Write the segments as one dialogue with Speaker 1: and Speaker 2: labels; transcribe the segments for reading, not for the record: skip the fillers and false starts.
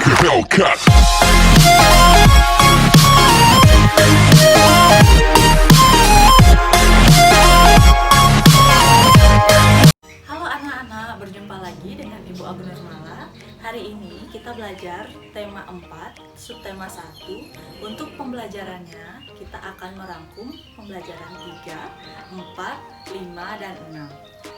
Speaker 1: Hellcat.
Speaker 2: Halo anak-anak, berjumpa lagi dengan Ibu Agung Nurmala. Hari ini kita belajar tema 4, subtema 1. Untuk pembelajarannya, kita akan merangkum pembelajaran 3, 4, 5, dan 6.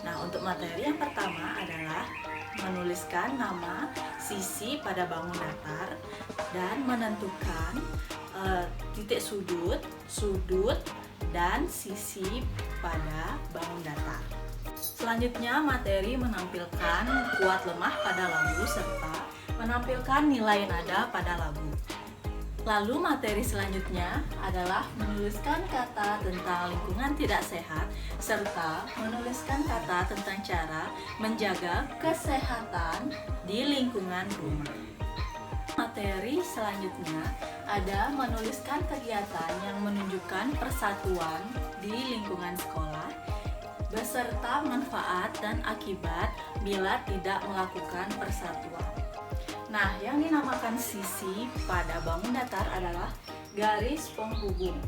Speaker 2: Nah, untuk materi yang pertama adalah menuliskan nama sisi pada bangun datar dan menentukan titik sudut, dan sisi pada bangun datar. Selanjutnya, materi menampilkan kuat lemah pada lagu serta menampilkan nilai nada pada lagu. Lalu materi selanjutnya adalah menuliskan kata tentang lingkungan tidak sehat serta menuliskan kata tentang cara menjaga kesehatan di lingkungan rumah. Materi selanjutnya ada menuliskan kegiatan yang menunjukkan persatuan di lingkungan sekolah beserta manfaat dan akibat bila tidak melakukan persatuan. Nah, yang dinamakan sisi pada bangun datar adalah garis penghubung.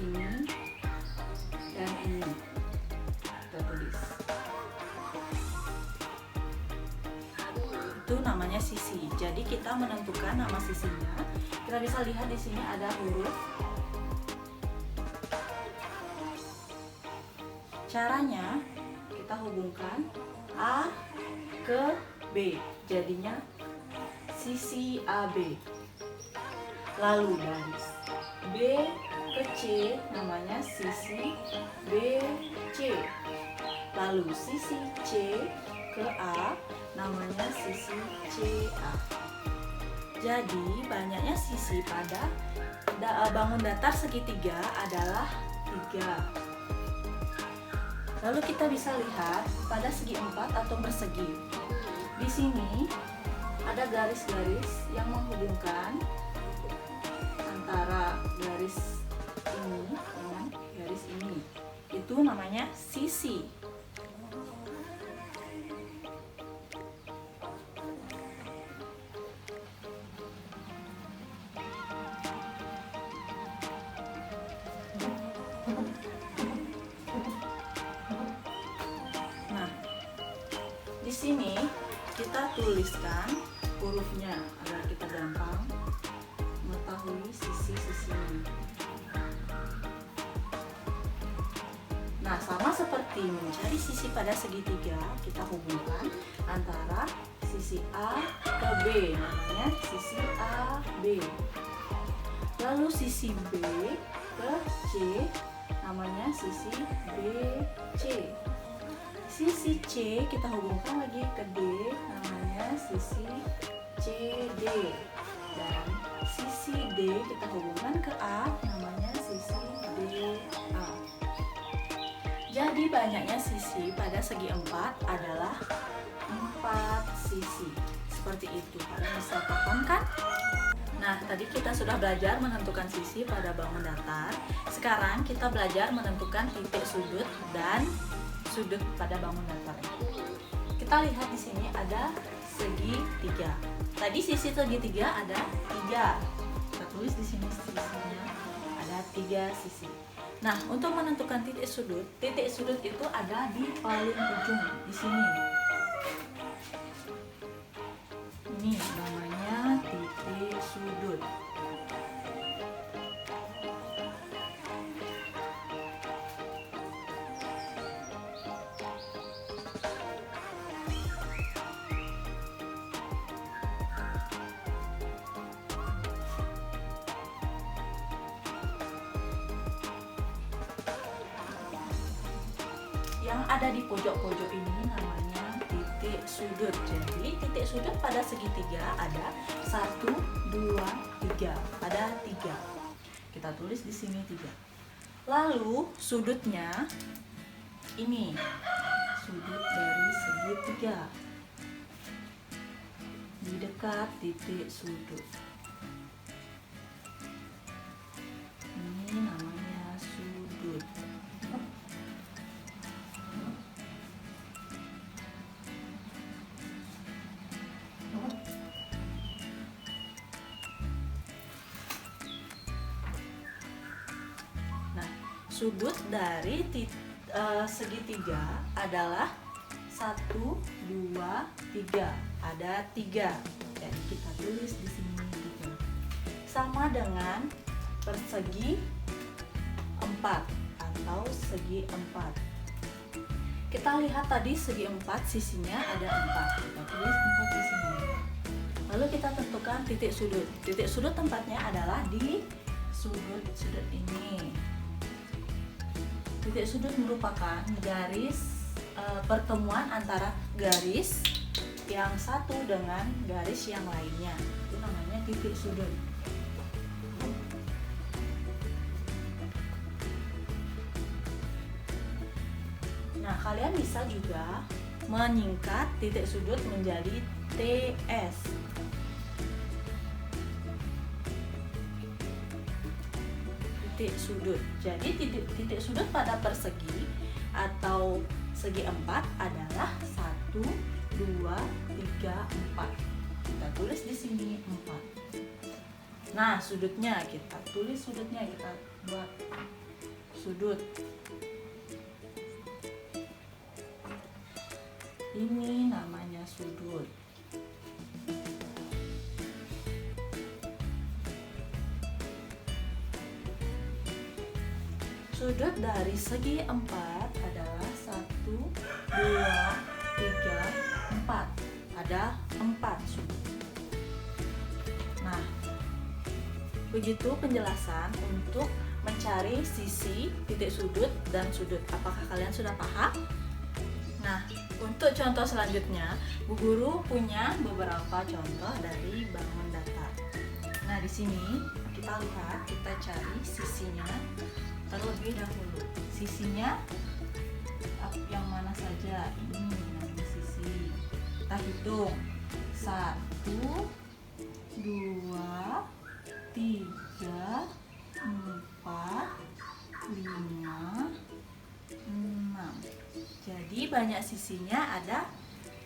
Speaker 2: Ini dan ini. Kita tulis. Itu namanya sisi. Jadi kita menentukan nama sisinya. Kita bisa lihat di sini ada huruf. Caranya kita hubungkan A ke B, jadinya sisi AB. Lalu garis B ke C namanya sisi BC. Lalu sisi C ke A namanya sisi CA. Jadi banyaknya sisi pada bangun datar segitiga adalah 3. Lalu kita bisa lihat pada segi 4 atau persegi. Di sini ada garis-garis yang menghubungkan antara garis ini dengan garis ini. Itu namanya sisi. Di sini kita tuliskan hurufnya agar kita gampang mengetahui sisi-sisinya. Nah, sama seperti mencari sisi pada segitiga, kita hubungkan antara sisi A ke B, namanya sisi AB. Lalu sisi B ke C, namanya sisi BC. Sisi C kita hubungkan lagi ke D, namanya sisi CD. Dan sisi D kita hubungkan ke A, namanya sisi DA. Jadi banyaknya sisi pada segi 4 adalah 4 sisi. Seperti itu, kalian bisa paham kan? Nah, tadi kita sudah belajar menentukan sisi pada bangun datar. Sekarang kita belajar menentukan titik sudut dan sudut pada bangun datar. Kita lihat di sini ada segitiga. Tadi sisi segitiga ada 3. Kita tulis di sini sisinya ada 3 sisi. Nah, untuk menentukan titik sudut itu ada di paling ujung di sini. Ini namanya titik sudut. Yang ada di pojok-pojok ini namanya titik sudut. Jadi titik sudut pada segitiga ada 1, 2, 3. Ada 3. Kita tulis di sini 3. Lalu sudutnya ini sudut dari segitiga di dekat titik sudut. Ini namanya sudut. sudut dari segitiga adalah 1, 2, 3. Ada 3. Jadi kita tulis di sini 3. Sama dengan persegi 4 atau segi 4. Kita lihat tadi segi 4 sisinya ada 4. Kita tulis 4 di sini. Lalu kita tentukan titik sudut. Titik sudut tempatnya adalah di sudut ini. Titik sudut merupakan garis pertemuan antara garis yang satu dengan garis yang lainnya. Itu namanya titik sudut. Nah, kalian bisa juga menyingkat titik sudut menjadi TS. Titik sudut. Jadi titik sudut pada persegi atau segi 4 adalah 1, 2, 3, 4. Kita tulis di sini 4. Nah, sudutnya kita tulis sudutnya, kita buat sudut. Ini namanya sudut. Sudut dari segi 4 adalah 1, 2, 3, 4. Ada 4 sudut. Nah, begitu penjelasan untuk mencari sisi, titik sudut, dan sudut. Apakah kalian sudah paham? Nah, untuk contoh selanjutnya, Bu Guru punya beberapa contoh dari bangun datar. Nah, di sini kita lihat, kita cari sisinya terlebih dahulu. Sisinya yang mana saja? Ini namanya sisi. Kita hitung. 1, 2, 3, 4, 5, 6. Jadi banyak sisinya, ada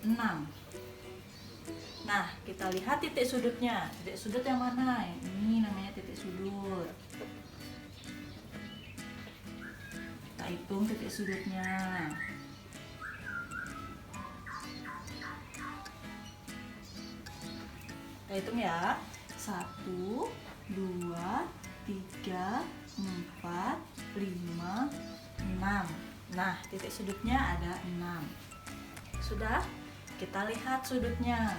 Speaker 2: 6. Nah, kita lihat titik sudutnya. Titik sudut yang mana? Ini namanya titik sudut. Kita hitung titik sudutnya. Kita hitung ya. 1, 2, 3, 4, 5, 6. Nah, titik sudutnya ada 6. Sudah? Kita lihat sudutnya.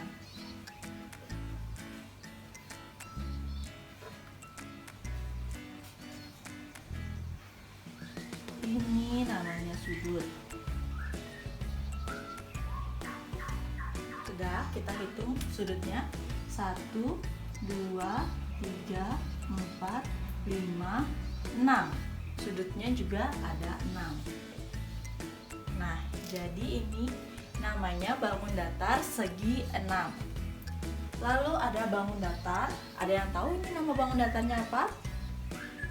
Speaker 2: Ini namanya sudut. Sudah, kita hitung sudutnya. 1, 2, 3, 4, 5, 6. Sudutnya juga ada 6. Nah, jadi ini namanya bangun datar segi 6. Lalu ada bangun datar. Ada yang tahu ini nama bangun datarnya apa?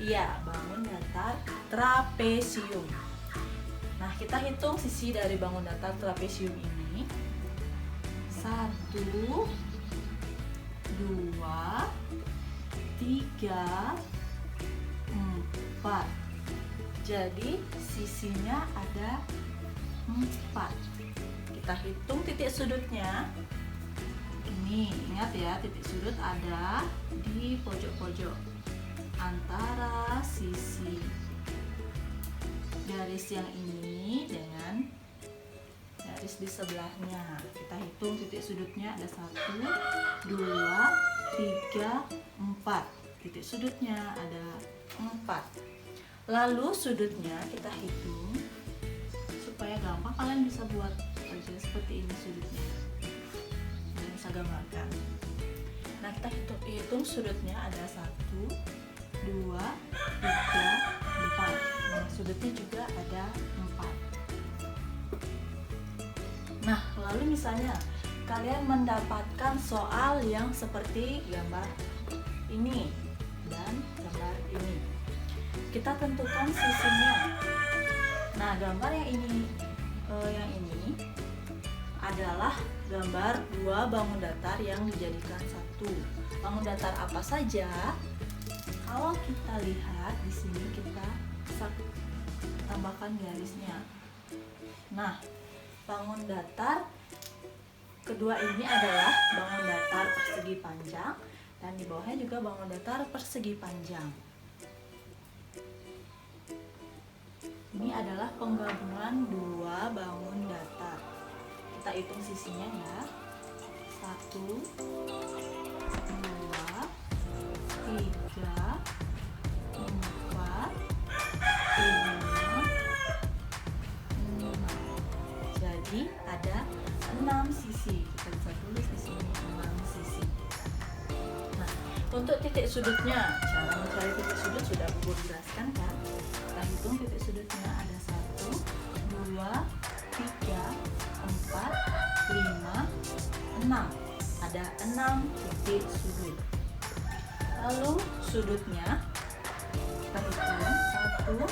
Speaker 2: Iya, bangun datar trapesium. Nah, kita hitung sisi dari bangun datar trapesium ini. 1, 2, 3, 4. Jadi sisinya ada 4. Kita hitung titik sudutnya. Ini ingat ya, titik sudut ada di pojok-pojok antara sisi garis yang ini dengan garis di sebelahnya. Kita hitung titik sudutnya ada 1, 2, 3, 4. Titik sudutnya ada 4. Lalu sudutnya kita hitung. Supaya gampang, kalian bisa buat aja seperti ini sudutnya. Kalian bisa gambarkan. Nah, kita hitung sudutnya ada 1, 2, 3, 4. Nah, sudutnya juga ada 4. Nah, lalu misalnya kalian mendapatkan soal yang seperti gambar ini dan gambar ini. Kita tentukan sisinya. Nah, gambar yang ini adalah gambar dua bangun datar yang dijadikan satu. Bangun datar apa saja? Kalau kita lihat di sini, kita tambahkan garisnya. Nah, bangun datar kedua ini adalah bangun datar persegi panjang, dan di bawahnya juga bangun datar persegi panjang. Ini adalah penggabungan dua bangun datar. Kita hitung sisinya ya. 1, 2, 3, 4, 5, 6. Jadi ada 6 sisi. Kita bisa tulis di sini 6 sisi. Nah, untuk titik sudutnya, cara mencari titik sudut sudah Bu jelaskan kan? Kita hitung titik sudutnya ada 1, 2, 3, 4, 5, 6. Ada 6 titik sudut. Lalu sudutnya kita hitung 1,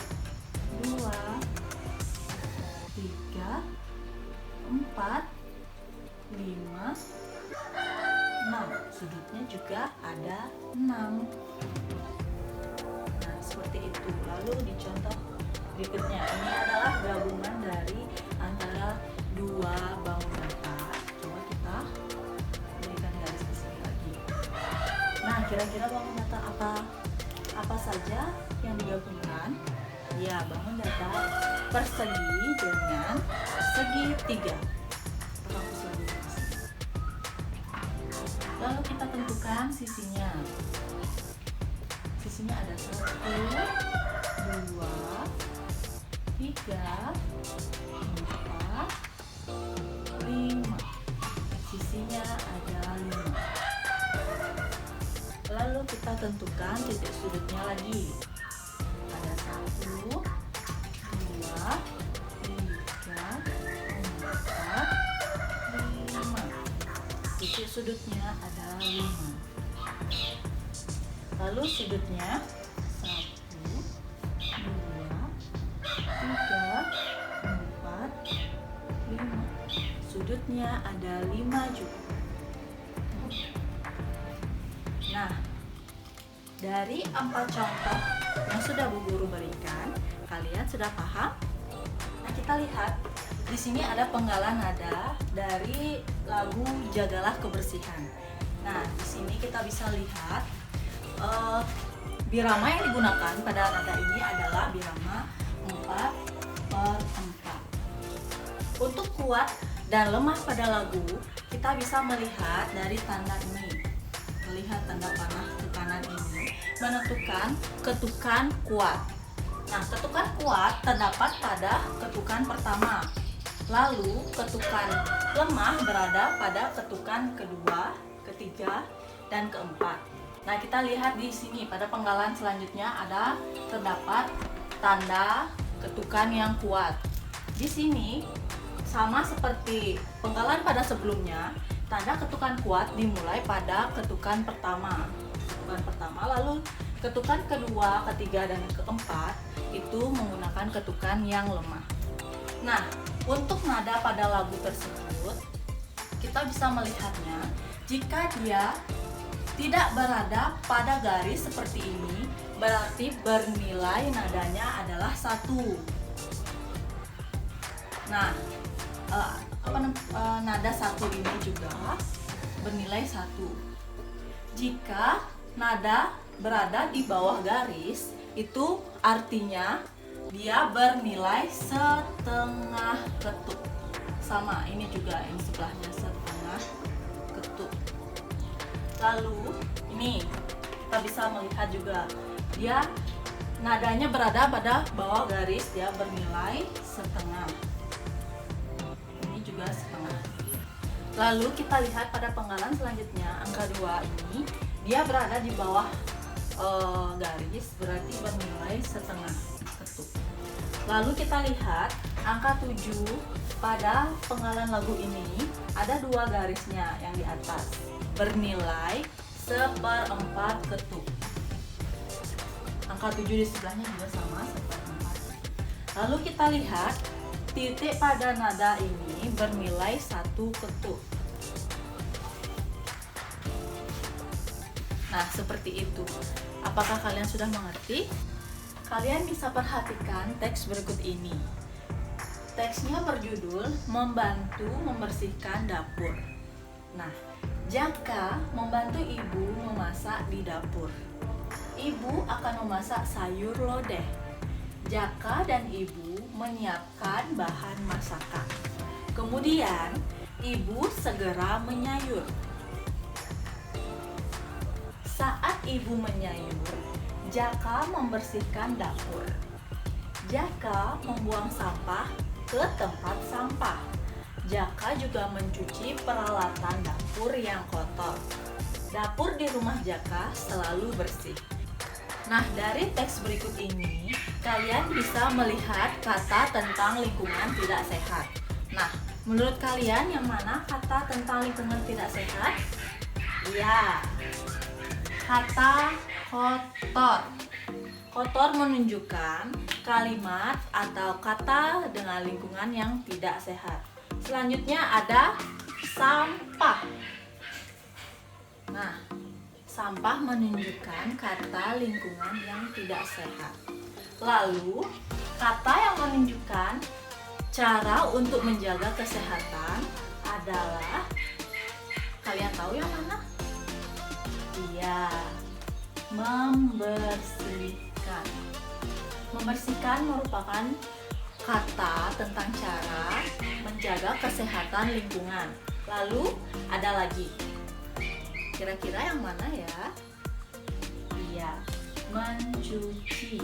Speaker 2: 2, 3, 4, 5, 6. Sudutnya juga ada 6. Nah, seperti itu. Lalu di contoh berikutnya, ini adalah gabungan dari antara dua bangun datar. Coba kita berikan garis di sini lagi. Nah, kira-kira bangun datar apa saja yang digabungkan? Ya, bangun datar persegi dengan segitiga. Hapus lagi. Lalu kita tentukan sisinya. Sisinya ada 1, 2, 3, 4, 5. Sisinya ada 5. Lalu kita tentukan titik sudutnya lagi. Ada 1, 2, 3, 4, 5. Titik sudutnya ada 5. Lalu sudutnya 1, 2, 3, 4, 5. Sudutnya ada 5 juga. Nah, dari 4 contoh yang sudah Bu Guru berikan, kalian sudah paham? Nah, kita lihat di sini ada penggalan nada dari lagu Jagalah Kebersihan. Nah, di sini kita bisa lihat birama yang digunakan pada nada ini adalah birama 4/4. Untuk kuat dan lemah pada lagu, kita bisa melihat dari tanda ini. Melihat tanda panah ke kanan ini menentukan ketukan kuat. Nah, ketukan kuat terdapat pada ketukan pertama. Lalu ketukan lemah berada pada ketukan kedua, ketiga, dan keempat. Nah, kita lihat di sini pada penggalan selanjutnya ada terdapat tanda ketukan yang kuat. Di sini sama seperti penggalan pada sebelumnya, tanda ketukan kuat dimulai pada ketukan pertama. Ketukan pertama, lalu ketukan kedua, ketiga, dan keempat itu menggunakan ketukan yang lemah. Nah, untuk nada pada lagu tersebut, kita bisa melihatnya jika dia tidak berada pada garis seperti ini, berarti bernilai nadanya adalah 1. Nah, nada 1 ini juga bernilai 1. Jika nada berada di bawah garis, itu artinya dia bernilai setengah ketuk. Sama, ini juga yang sebelahnya setengah ketuk. Lalu ini kita bisa melihat juga dia nadanya berada pada bawah garis, dia bernilai setengah. Ini juga setengah. Lalu kita lihat pada penggalan selanjutnya, angka 2 ini dia berada di bawah garis, berarti bernilai setengah ketuk. Lalu kita lihat angka 7 pada penggalan lagu ini ada 2 garisnya yang di atas, bernilai 1/4 ketuk. Angka 7 di sebelahnya juga sama, 1/4. Lalu kita lihat titik pada nada ini bernilai 1 ketuk. Nah, seperti itu. Apakah kalian sudah mengerti? Kalian bisa perhatikan teks berikut ini. Teksnya berjudul Membantu Membersihkan Dapur. Nah, Jaka membantu ibu memasak di dapur. Ibu akan memasak sayur lodeh. Jaka dan ibu menyiapkan bahan masakan. Kemudian, ibu segera menyayur. Saat ibu menyayur, Jaka membersihkan dapur. Jaka membuang sampah ke tempat sampah. Jaka juga mencuci peralatan dapur yang kotor. Dapur di rumah Jaka selalu bersih. Nah, dari teks berikut ini, kalian bisa melihat kata tentang lingkungan tidak sehat. Nah, menurut kalian yang mana kata tentang lingkungan tidak sehat? Iya, kata kotor. Kotor menunjukkan kalimat atau kata dengan lingkungan yang tidak sehat. Selanjutnya ada sampah. Nah, sampah menunjukkan kata lingkungan yang tidak sehat. Lalu, kata yang menunjukkan cara untuk menjaga kesehatan adalah, kalian tahu yang mana? Iya, membersihkan. Membersihkan merupakan kata tentang cara menjaga kesehatan lingkungan. Lalu ada lagi. Kira-kira yang mana ya? Iya, mencuci.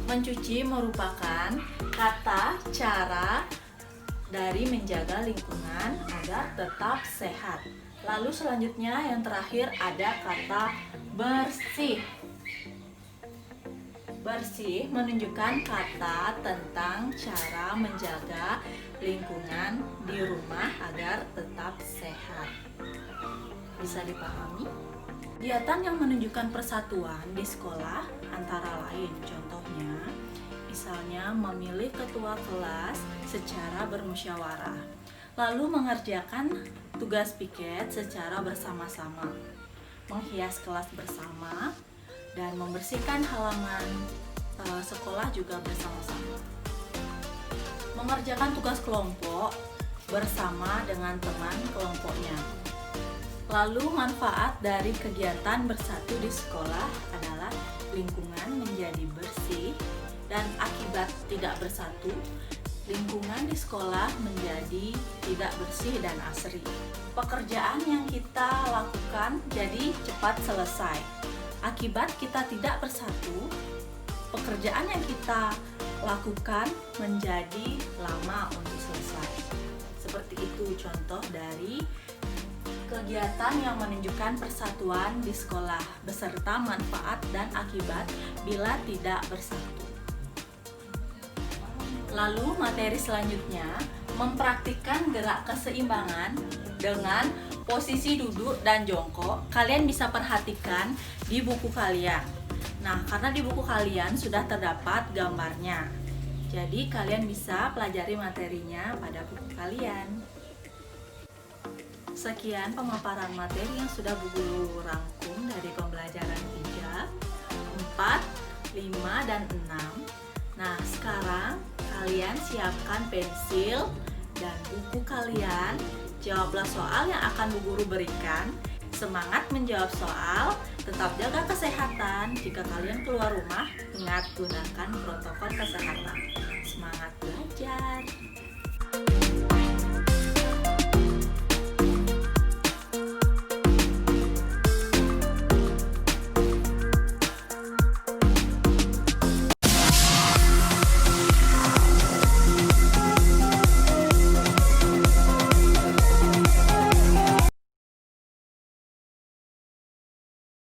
Speaker 2: Mencuci merupakan kata cara dari menjaga lingkungan agar tetap sehat. Lalu selanjutnya yang terakhir ada kata bersih. Bersih menunjukkan kata tentang cara menjaga lingkungan di rumah agar tetap sehat. Bisa dipahami? Kegiatan yang menunjukkan persatuan di sekolah antara lain, contohnya misalnya memilih ketua kelas secara bermusyawarah, lalu mengerjakan tugas piket secara bersama-sama, menghias kelas bersama, dan membersihkan halaman sekolah juga bersama-sama. Mengerjakan tugas kelompok bersama dengan teman kelompoknya. Lalu manfaat dari kegiatan bersatu di sekolah adalah lingkungan menjadi bersih, dan akibat tidak bersatu, lingkungan di sekolah menjadi tidak bersih dan asri. Pekerjaan yang kita lakukan jadi cepat selesai. Akibat kita tidak bersatu, pekerjaan yang kita lakukan menjadi lama untuk selesai. Seperti itu contoh dari kegiatan yang menunjukkan persatuan di sekolah beserta manfaat dan akibat bila tidak bersatu. Lalu materi selanjutnya mempraktikkan gerak keseimbangan dengan posisi duduk dan jongkok. Kalian bisa perhatikan di buku kalian. Nah, karena di buku kalian sudah terdapat gambarnya, jadi kalian bisa pelajari materinya pada buku kalian. Sekian pemaparan materi yang sudah Bu Guru rangkum dari pembelajaran 3, 4, 5, dan 6. Nah, sekarang kalian siapkan pensil dan buku kalian. Jawablah soal yang akan Bu Guru berikan. Semangat menjawab soal, tetap jaga kesehatan. Jika kalian keluar rumah, ingat gunakan protokol kesehatan. Semangat belajar!